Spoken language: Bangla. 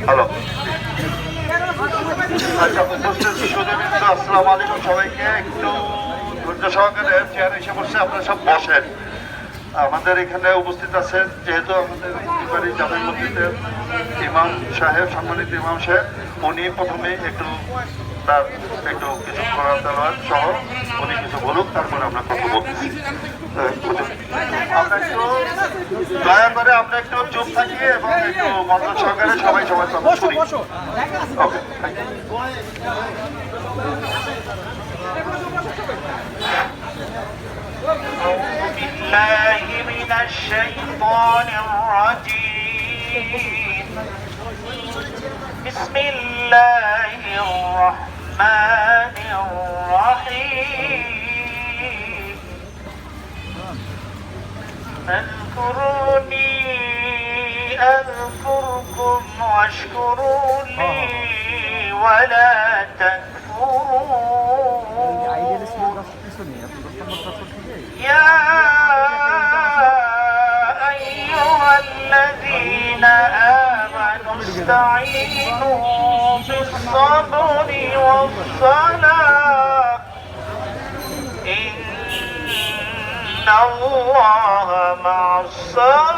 হ্যালো, আচ্ছা, আসসালামু আলাইকুম সবাইকে। একটু ধৈর্য সহকারে চেয়ারে এসে বসে আপনারা সব বসেন। আমাদের এখানে উপস্থিত আছেন যেহেতু আমাদের জামে মসজিদের ইমাম সাহেব, সম্মানিত ইমাম সাহেব, উনি প্রথমে একটু তার একটু কিছু কোরআন তেলাওয়াত সহ উনি কিছু বলুক, তারপরে আমরা কথা বলতেছি। আমরা একটু দয়া করে আমরা একটু চুপ থাকি এবং একটু মনোযোগ সহকারে সবাই সবাই শুনি। ওকে, থ্যাংক ইউ। بالله من الشيطان الرجيم بسم الله الرحمن الرحيم اذكروني أذكركم واشكروا لي ولا تكفرون يا أيها الذين آمنوا استعينوا بالصبر والصلاة إن الله مع الصابرين